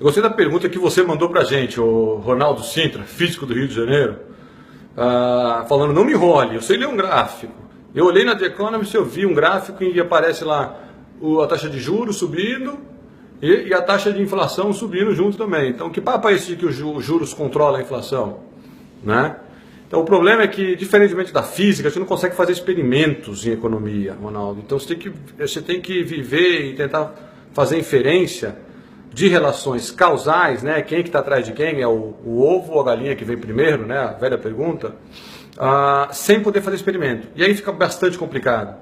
Eu gostei da pergunta que você mandou pra gente, o Ronaldo Sintra, físico do Rio de Janeiro, falando, não me enrole, eu sei ler um gráfico. Eu olhei na The Economist, eu vi um gráfico e aparece lá a taxa de juros subindo e a taxa de inflação subindo junto também. Então, que papo é esse de que os juros controlam a inflação? Né? Então, o problema é que, diferentemente da física, a gente não consegue fazer experimentos em economia, Ronaldo. Então, você tem que viver e tentar fazer inferência de relações causais, né? Quem que está atrás de quem? É o ovo ou a galinha que vem primeiro, né? A velha pergunta. Sem poder fazer experimento. E aí fica bastante complicado.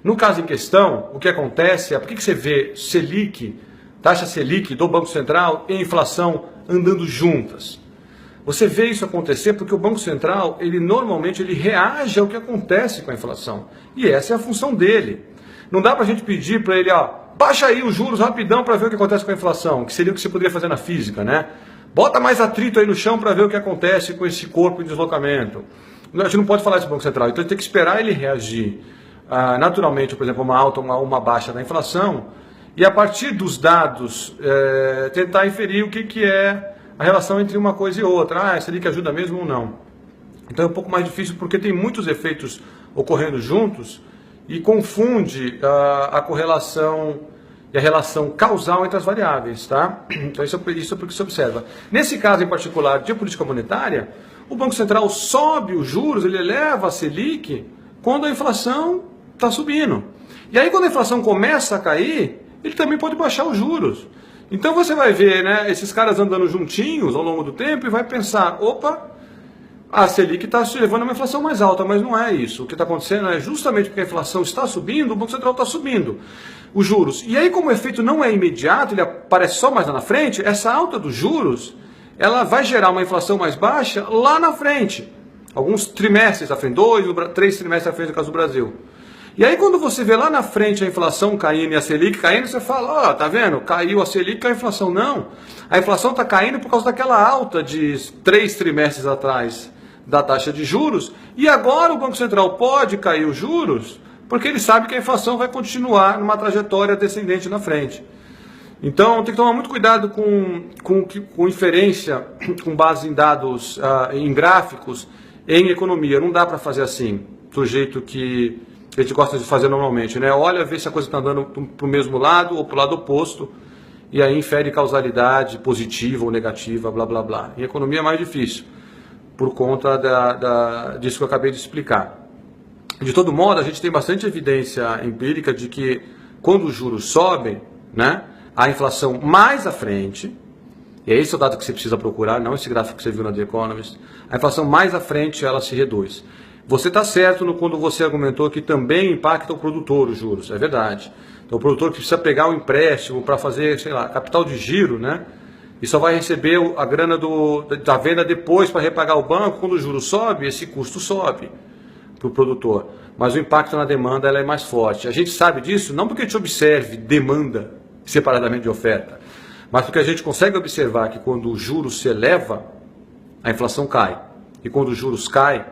No caso em questão, o que acontece é, por que você vê Selic, taxa Selic do Banco Central e inflação andando juntas? Você vê isso acontecer porque o Banco Central, normalmente reage ao que acontece com a inflação. E essa é a função dele. Não dá para a gente pedir para ele, baixa aí os juros rapidão para ver o que acontece com a inflação, que seria o que você poderia fazer na física, né? Bota mais atrito aí no chão para ver o que acontece com esse corpo em deslocamento. A gente não pode falar isso do Banco Central, então a gente tem que esperar ele reagir naturalmente, por exemplo, uma alta ou uma baixa da inflação, e a partir dos dados tentar inferir o que é a relação entre uma coisa e outra. Essa ali que ajuda mesmo ou não. Então é um pouco mais difícil porque tem muitos efeitos ocorrendo juntos e confunde a correlação e a relação causal entre as variáveis, tá? Então isso é porque se observa. Nesse caso em particular de política monetária, o Banco Central sobe os juros, ele eleva a Selic quando a inflação está subindo. E aí quando a inflação começa a cair, ele também pode baixar os juros. Então você vai ver, né, esses caras andando juntinhos ao longo do tempo e vai pensar, opa, a Selic está se levando a uma inflação mais alta, mas não é isso. O que está acontecendo é justamente porque a inflação está subindo, o Banco Central está subindo os juros. E aí, como o efeito não é imediato, ele aparece só mais lá na frente, essa alta dos juros, ela vai gerar uma inflação mais baixa lá na frente. Alguns trimestres à frente, 2, 3 trimestres à frente no caso do Brasil. E aí quando você vê lá na frente a inflação caindo e a Selic caindo, você fala, tá vendo? Caiu a Selic, caiu a inflação. Não, a inflação está caindo por causa daquela alta de 3 trimestres atrás da taxa de juros, e agora o Banco Central pode cair os juros, porque ele sabe que a inflação vai continuar numa trajetória descendente na frente. Então tem que tomar muito cuidado com inferência, com base em dados, em gráficos, em economia. Não dá para fazer assim, do jeito que a gente gosta de fazer normalmente, né? Olha, vê se a coisa está andando para o mesmo lado ou para o lado oposto, e aí infere causalidade positiva ou negativa, blá blá blá. Em economia é mais difícil, por conta disso que eu acabei de explicar. De todo modo, a gente tem bastante evidência empírica de que quando os juros sobem, né, a inflação mais à frente, e esse é o dado que você precisa procurar, não esse gráfico que você viu na The Economist, a inflação mais à frente ela se reduz. Você está certo quando você argumentou que também impacta o produtor os juros, é verdade. Então o produtor que precisa pegar o empréstimo para fazer, sei lá, capital de giro, né? E só vai receber a grana da venda depois para repagar o banco. Quando o juro sobe, esse custo sobe para o produtor. Mas o impacto na demanda ela é mais forte. A gente sabe disso não porque a gente observe demanda separadamente de oferta, mas porque a gente consegue observar que quando o juro se eleva, a inflação cai. E quando os juros caem,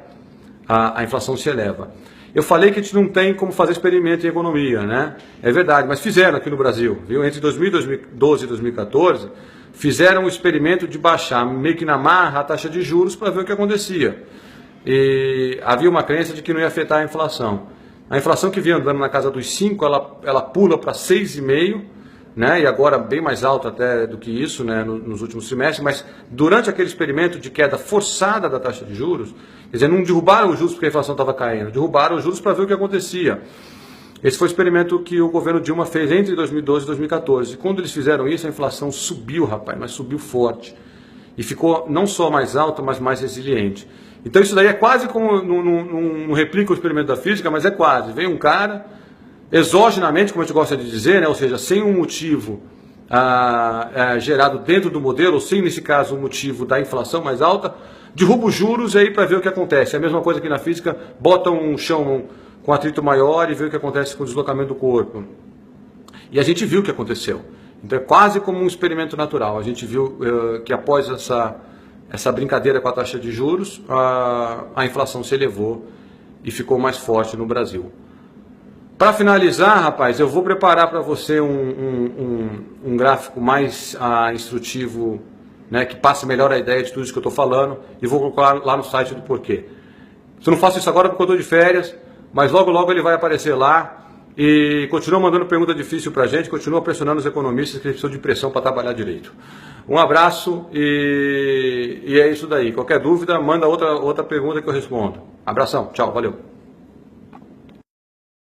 a inflação se eleva. Eu falei que a gente não tem como fazer experimento em economia, né? É verdade, mas fizeram aqui no Brasil, viu? Entre 2012 e 2014, fizeram um experimento de baixar, meio que na marra, a taxa de juros para ver o que acontecia. E havia uma crença de que não ia afetar a inflação. A inflação que vinha andando na casa dos 5, ela pula para 6,5%, né? E agora bem mais alta até do que isso, né? Nos últimos trimestres, mas durante aquele experimento de queda forçada da taxa de juros, quer dizer, não derrubaram os juros porque a inflação estava caindo, derrubaram os juros para ver o que acontecia. Esse foi o experimento que o governo Dilma fez entre 2012 e 2014. E quando eles fizeram isso, a inflação subiu, rapaz, mas subiu forte. E ficou não só mais alta, mas mais resiliente. Então isso daí é quase como, não replica o experimento da física, mas é quase. Vem um cara, exogenamente, como a gente gosta de dizer, né? Ou seja, sem um motivo gerado dentro do modelo, ou sem, nesse caso, um motivo da inflação mais alta, derruba os juros aí para ver o que acontece. É a mesma coisa que na física, bota um chão com atrito maior e vê o que acontece com o deslocamento do corpo. E a gente viu o que aconteceu. Então é quase como um experimento natural. A gente viu que após essa brincadeira com a taxa de juros, a inflação se elevou e ficou mais forte no Brasil. Para finalizar, rapaz, eu vou preparar para você um gráfico mais instrutivo, né, que passe melhor a ideia de tudo isso que eu estou falando, e vou colocar lá no site do porquê. Eu não faço isso agora porque eu estou de férias, mas logo logo ele vai aparecer lá. E continua mandando pergunta difícil para a gente, continua pressionando os economistas que precisam de pressão para trabalhar direito. Um abraço e é isso daí. Qualquer dúvida, manda outra pergunta que eu respondo. Abração, tchau, valeu.